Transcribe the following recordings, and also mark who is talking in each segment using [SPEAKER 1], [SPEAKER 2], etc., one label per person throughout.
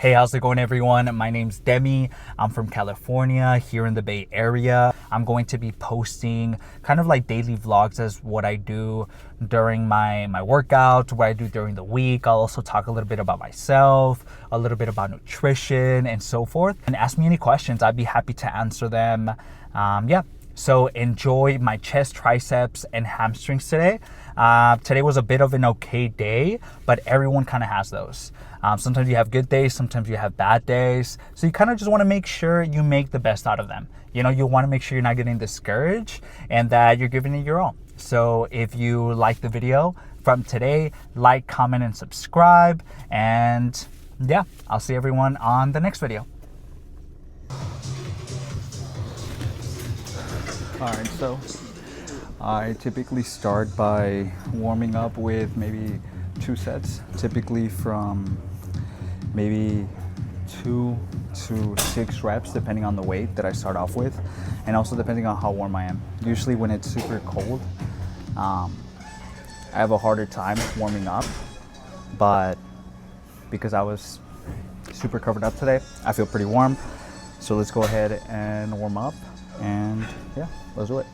[SPEAKER 1] Hey, how's it going, everyone? My name's Demi. I'm from California, here in the Bay Area. I'm going to be posting kind of like daily vlogs as what I do during my workout, what I do during the week. I'll also talk a little bit about myself, a little bit about nutrition and so forth. And ask me any questions. I'd be happy to answer them. So enjoy my chest, triceps, and hamstrings today. Today was a bit of an okay day, but everyone kind of has those. Sometimes you have good days, sometimes you have bad days. So you kind of just want to make sure you make the best out of them. You know, you want to make sure you're not getting discouraged and that you're giving it your all. So if you like the video from today, like, comment, and subscribe. And yeah, I'll see everyone on the next video. Alright, so I typically start by warming up with maybe 2 sets, typically from maybe 2 to 6 reps depending on the weight that I start off with, and also depending on how warm I am. Usually when it's super cold, I have a harder time warming up, but because I was super covered up today, I feel pretty warm. So let's go ahead and warm up, and yeah, let's do it.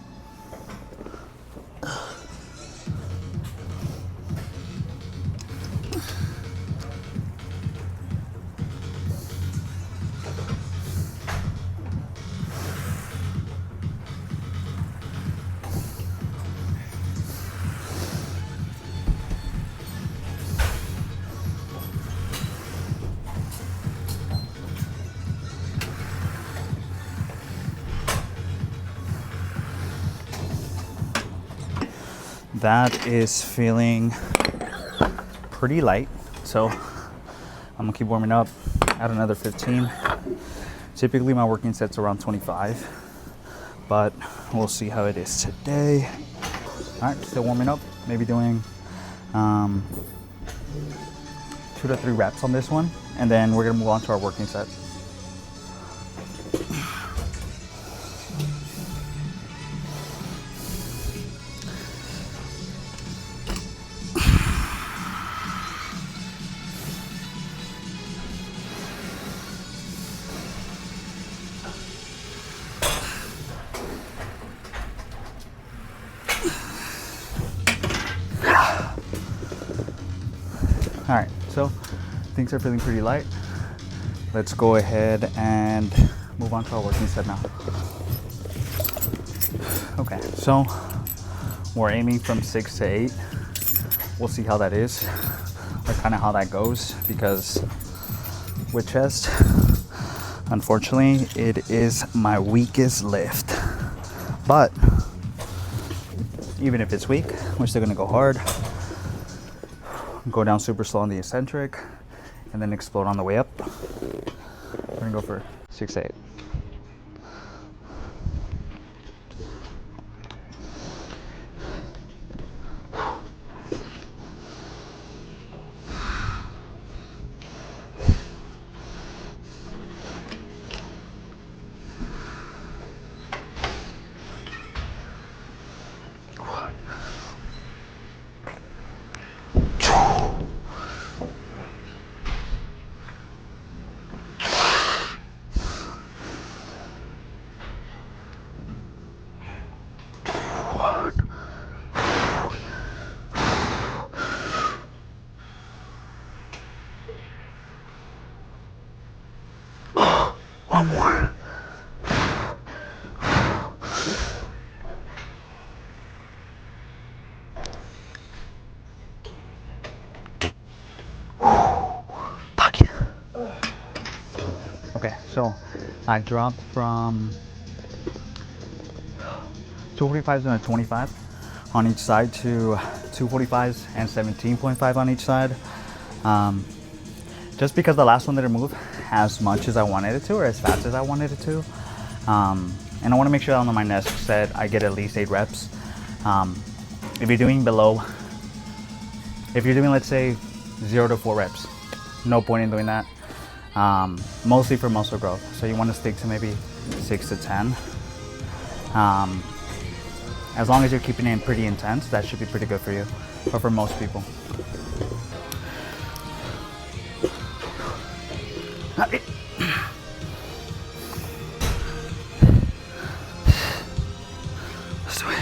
[SPEAKER 1] That is feeling pretty light, so I'm gonna keep warming up, add another 15. Typically my working set's around 25, but we'll see how it is today. All right, still warming up, maybe doing 2 to 3 reps on this one, and then we're gonna move on to our working set. All right, so things are feeling pretty light. Let's go ahead and move on to our working set now. Okay, so we're aiming from 6 to 8. We'll see how that is, or kind of how that goes, because with chest, unfortunately, it is my weakest lift. But even if it's weak, we're still gonna go hard. Go down super slow on the eccentric and then explode on the way up. We're gonna go for 6 to 8. One more. Fuck yeah. Okay, so I dropped from 245s and a 25 on each side to 245s and 17.5 on each side. Just because the last one didn't move as much as I wanted it to, or as fast as I wanted it to. And I want to make sure that on my next set I get at least 8 reps. If you're doing let's say 0 to 4 reps, no point in doing that. Mostly for muscle growth, so you want to stick to maybe 6 to 10. As long as you're keeping it pretty intense, that should be pretty good for you, or for most people. Let's do it.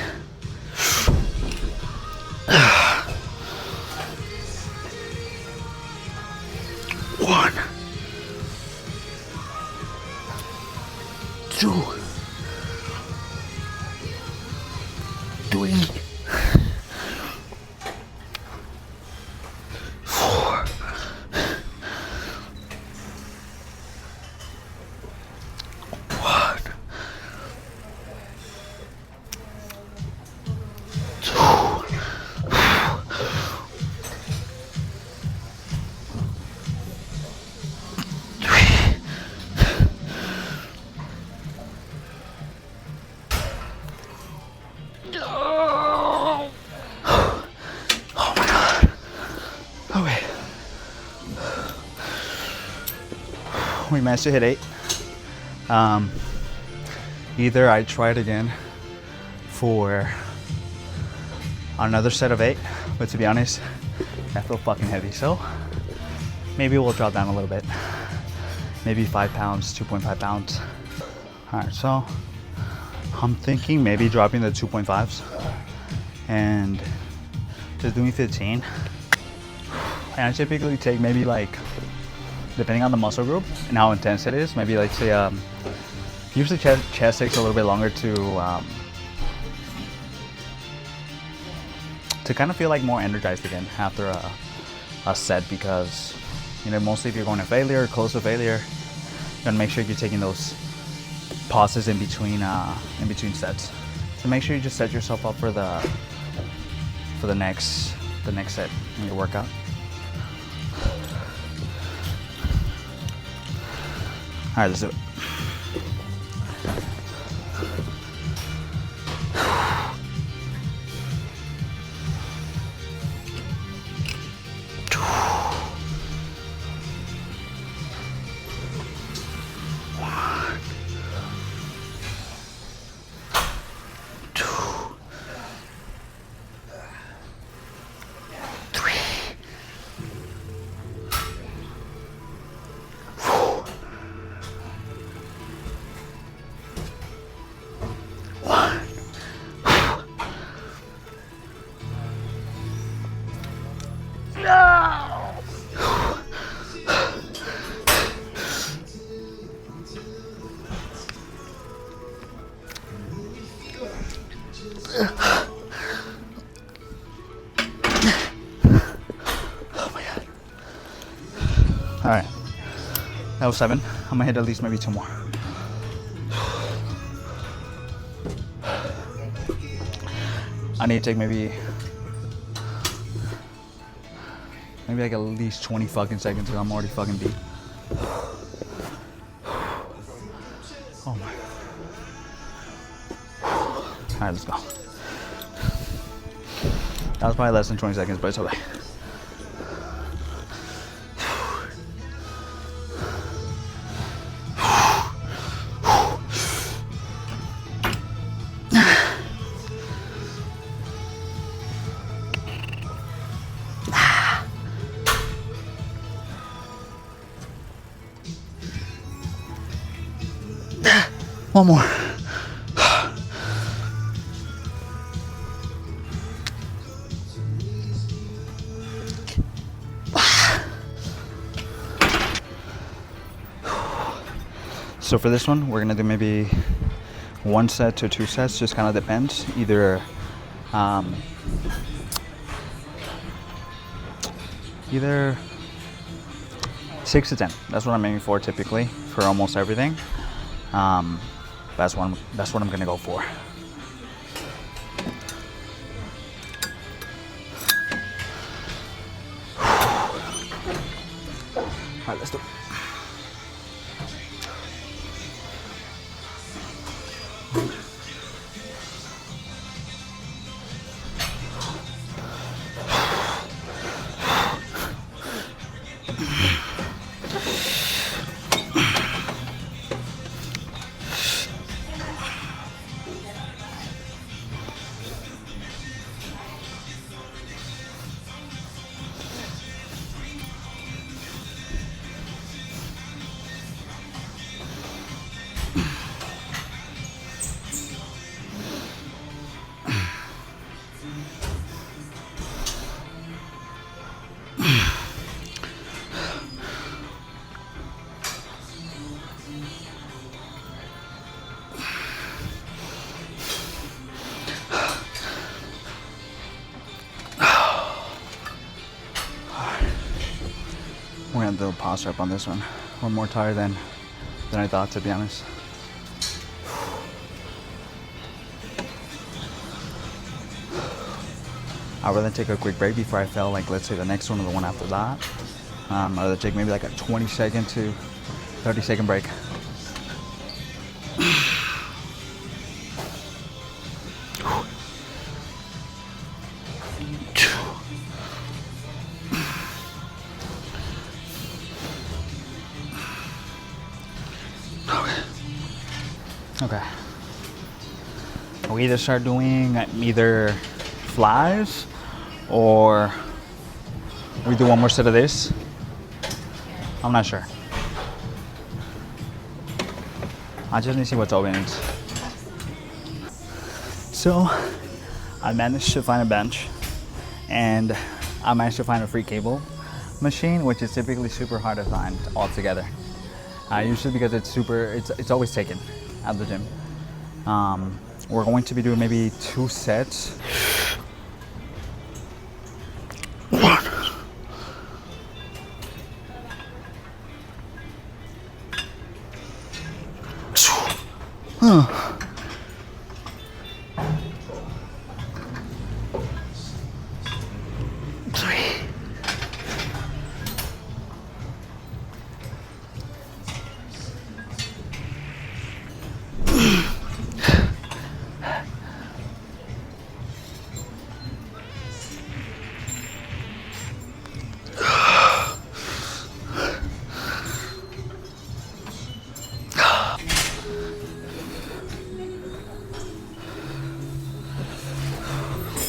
[SPEAKER 1] One, two, three, four, one, two, we managed to hit 8. Either I try it again for another set of 8, but to be honest, I feel fucking heavy, so maybe we'll drop down a little bit. Maybe 5 pounds, 2.5 pounds. All right, so I'm thinking maybe dropping the 2.5s and just doing 15. And I typically take maybe like, depending on the muscle group and how intense it is, maybe like say, usually chest takes a little bit longer to kind of feel like more energized again after a set, because you know, mostly if you're going to failure or close to failure, you gotta make sure you're taking those pauses in between sets. So make sure you just set yourself up for the next set in your workout. All right, let's do it. All right, that was 7. I'm gonna hit at least maybe 2 more. I need to take maybe like at least 20 fucking seconds because I'm already fucking beat. Oh my. All right, let's go. That was probably less than 20 seconds, but it's okay. One more. So for this one, we're gonna do maybe 1 set to 2 sets, just kind of depends. Either either 6 to 10. That's what I'm aiming for typically for almost everything. That's what I'm gonna go for. All right, let's do it.
[SPEAKER 2] posture up on this one. We're more tired than I thought, to be honest. I'd rather take a quick break before I fail, like let's say the next one or the one after that. I'd rather take maybe like a 20-second to 30-second break. Okay. We either start doing either flies or we do one more set of this. I'm not sure. I just need to see what's open. So I managed to find a bench and I managed to find a free cable machine, which is typically super hard to find altogether. Usually because it's always taken at the gym. We're going to be doing maybe 2 sets.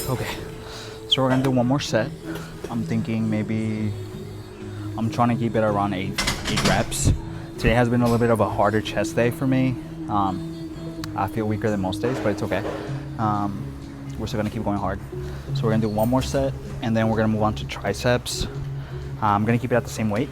[SPEAKER 2] Okay, so we're gonna do one more set. I'm thinking maybe, I'm trying to keep it around 8 reps. Today has been a little bit of a harder chest day for me. I feel weaker than most days, but it's okay. We're still gonna keep going hard. So we're gonna do one more set and then we're gonna move on to triceps. I'm gonna keep it at the same weight.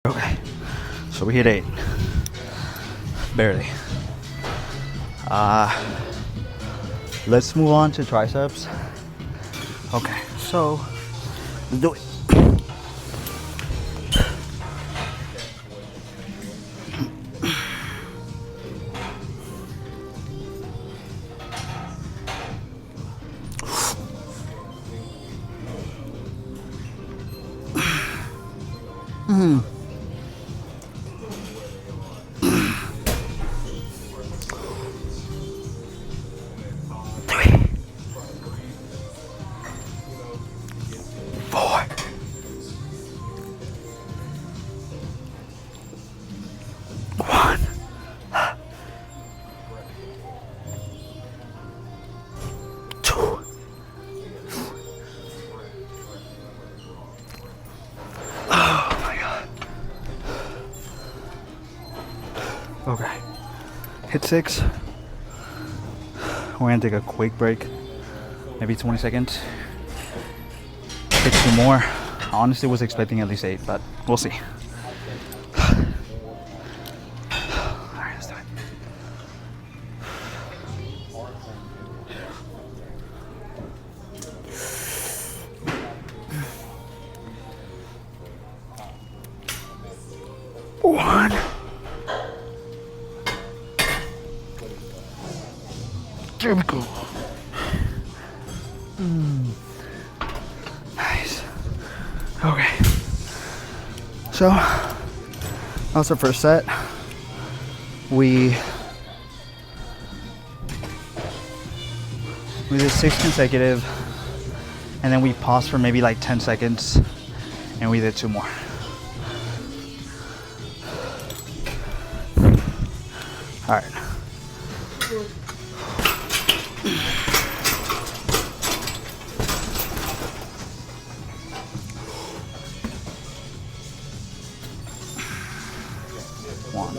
[SPEAKER 2] Okay, so we hit 8. Barely. Let's move on to triceps. Okay, so let's do it. Okay, hit 6. We're gonna take a quick break, maybe 20 seconds. Hit 2 more. I honestly was expecting at least 8, but we'll see. Alright, let's do it. 1. There we go. Nice. Okay. So that was our first set. We did 6 consecutive, and then we paused for maybe like 10 seconds, and we did 2 more. All right. One.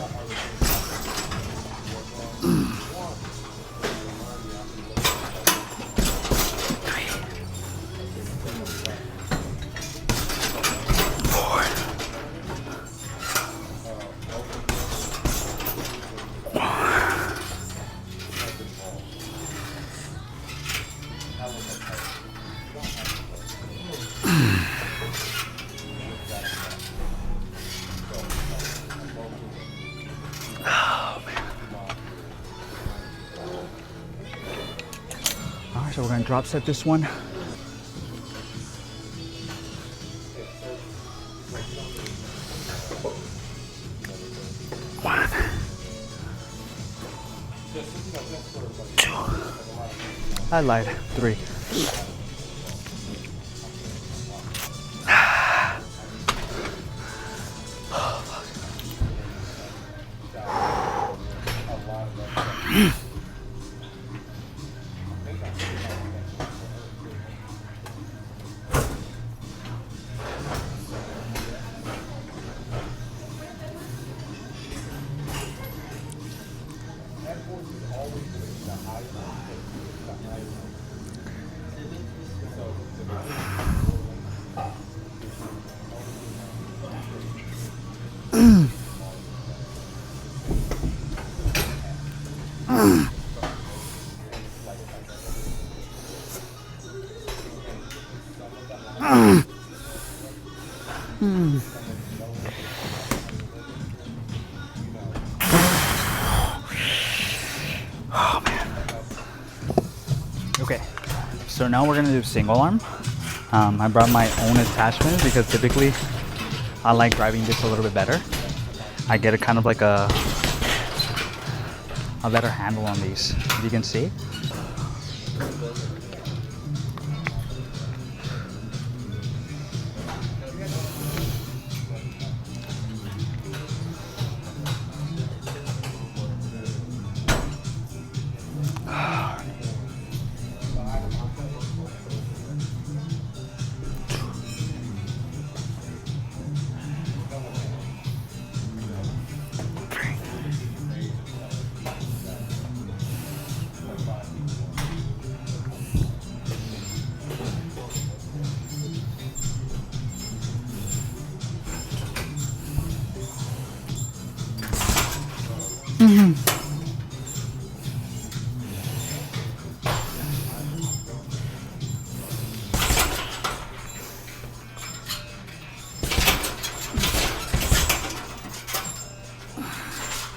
[SPEAKER 2] Alright, so we're gonna drop set this one. One, 2. I lied. 3. Oh man. Okay, so now we're gonna do single arm. I brought my own attachment because typically I like driving this a little bit better. I get a kind of like a better handle on these, if you can see.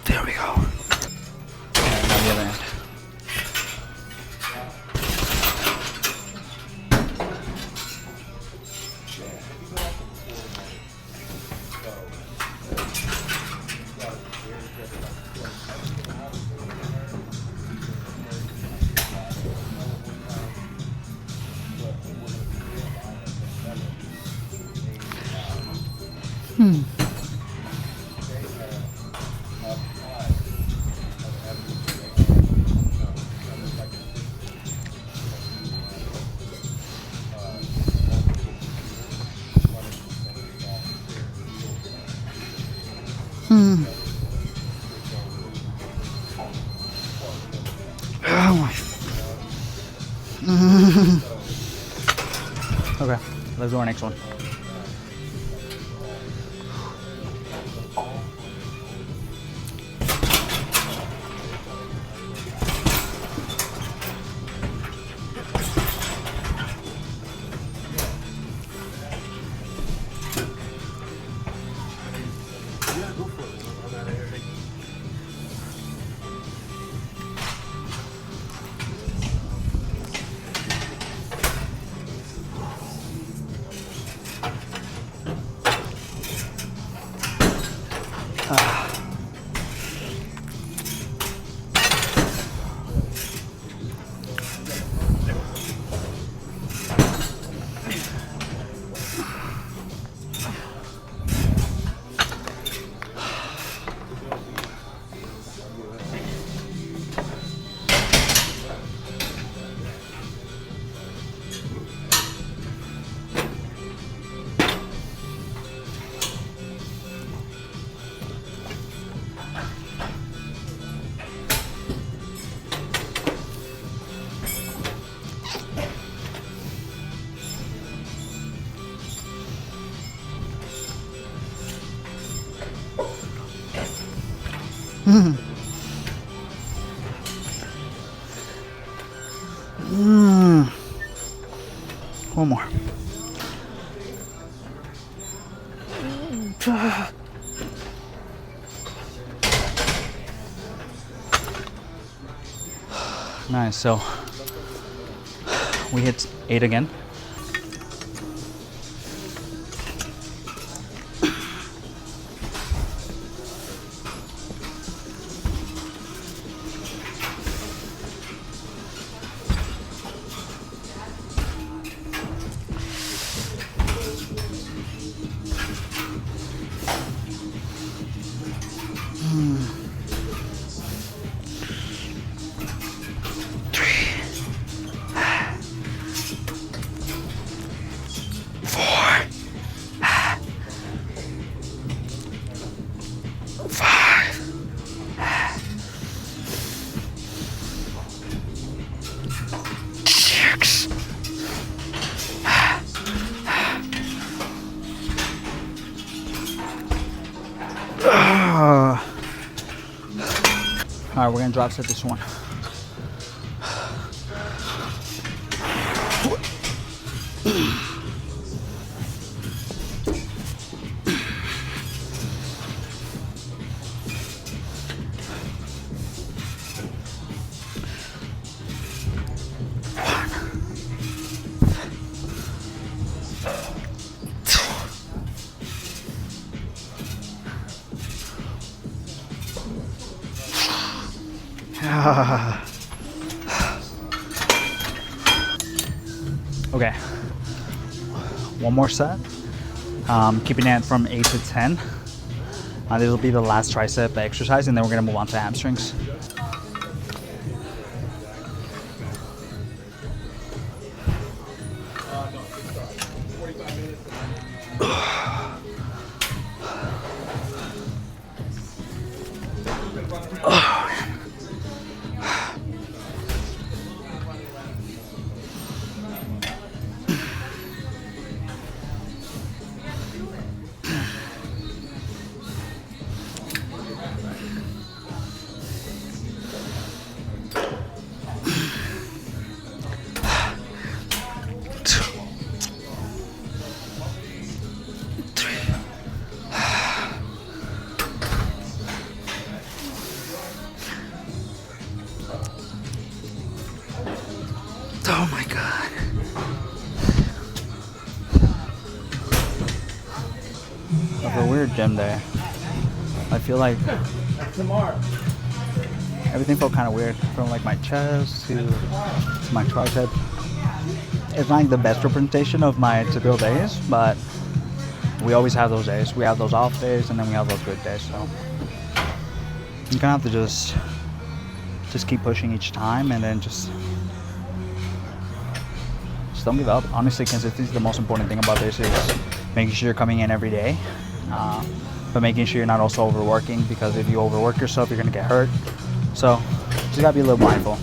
[SPEAKER 2] There we go. And now the other end. Okay, let's do our next one.
[SPEAKER 3] Yeah, go for it.
[SPEAKER 2] One more. Nice. So we hit 8 again. All right, we're gonna drop set this one. Okay, one more set. Keeping it from 8 to 10. This will be the last tricep exercise, and then we're gonna move on to hamstrings. Oh my god. Like a weird gym day. I feel like everything felt kind of weird, from like my chest to my tricep. It's not like the best representation of my typical days, but we always have those days. We have those off days, and then we have those good days. So you kind of have to just keep pushing each time, and then just don't give up. Honestly, consistency is the most important thing about this, is making sure you're coming in every day, but making sure you're not also overworking, because if you overwork yourself, you're gonna get hurt. So just gotta be a little mindful.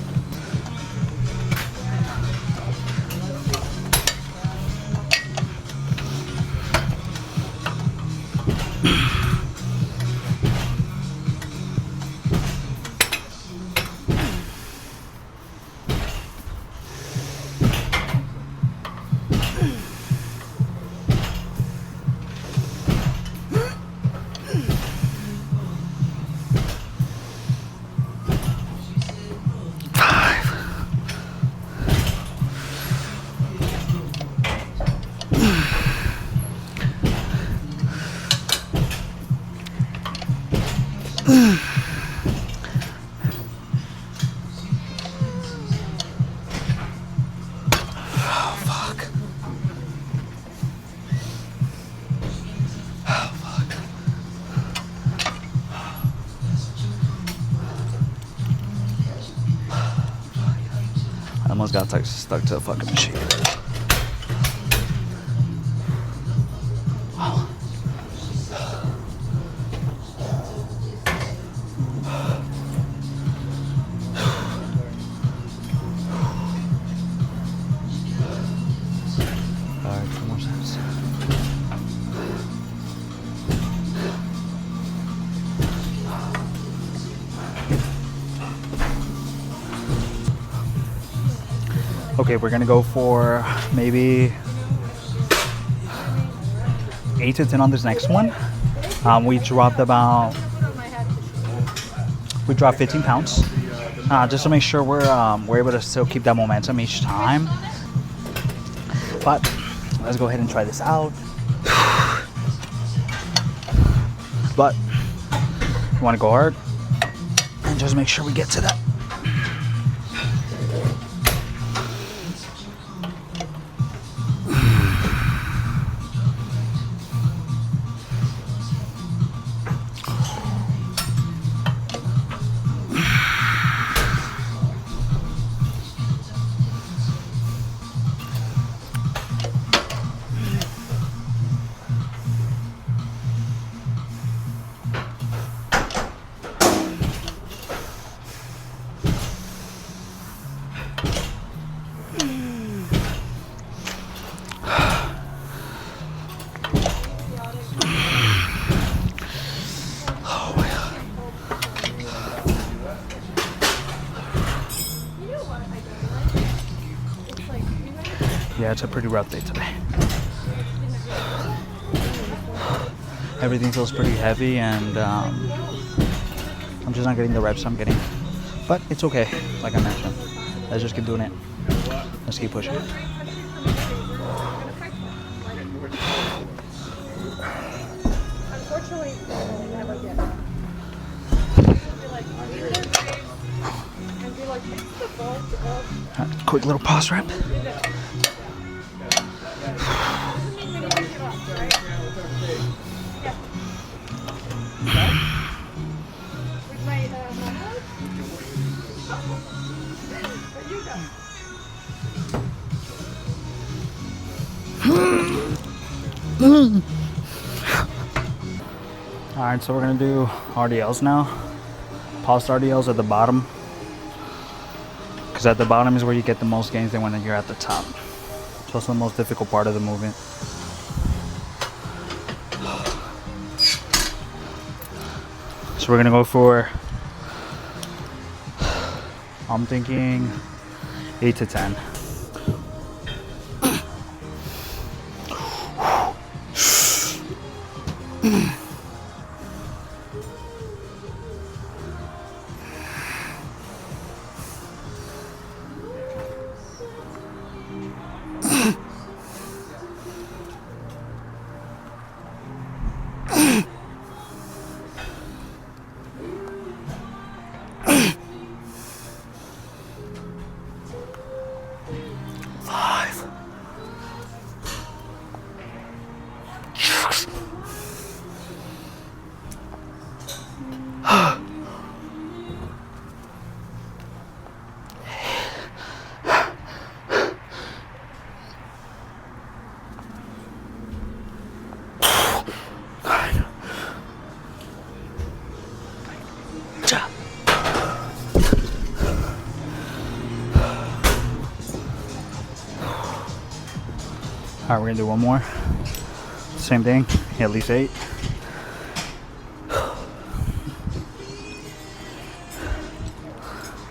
[SPEAKER 2] I almost got stuck to the fucking machine. Wow. Alright, 2 more sets. Okay, we're gonna go for maybe 8 to 10 on this next one. We dropped 15 pounds, just to make sure we're able to still keep that momentum each time. But let's go ahead and try this out. But you want to go hard and just make sure we get to that. Yeah, it's a pretty rough day today. Everything feels pretty heavy, and I'm just not getting the reps I'm getting. But it's okay, like I mentioned. Let's just keep doing it. Let's keep pushing.
[SPEAKER 3] Unfortunately, never get.
[SPEAKER 2] Quick little pause rep. Alright, so we're gonna do RDLs now. Paused RDLs at the bottom, because at the bottom is where you get the most gains than when you're at the top. It's also the most difficult part of the movement. So we're gonna go for, I'm thinking 8 to 10. Alright, we're gonna do one more. Same thing, at least 8.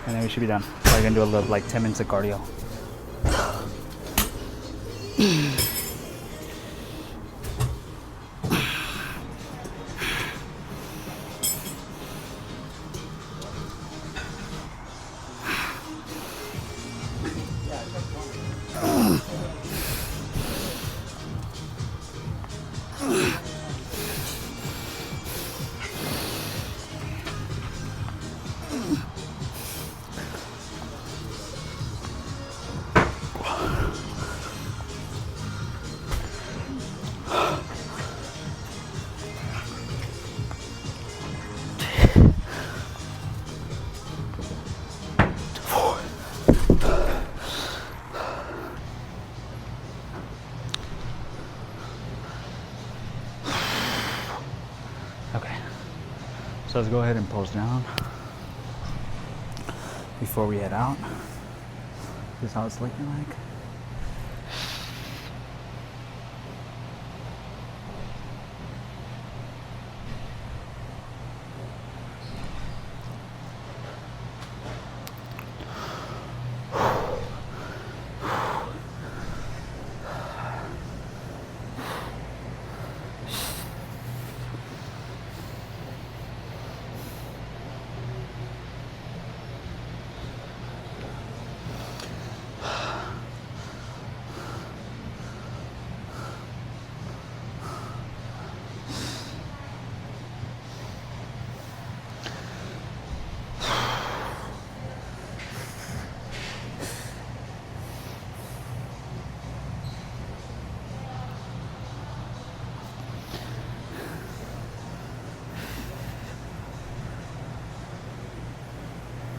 [SPEAKER 2] And then we should be done. We're gonna do a little, like 10 minutes of cardio. So let's go ahead and pose down before we head out. This is how it's looking like.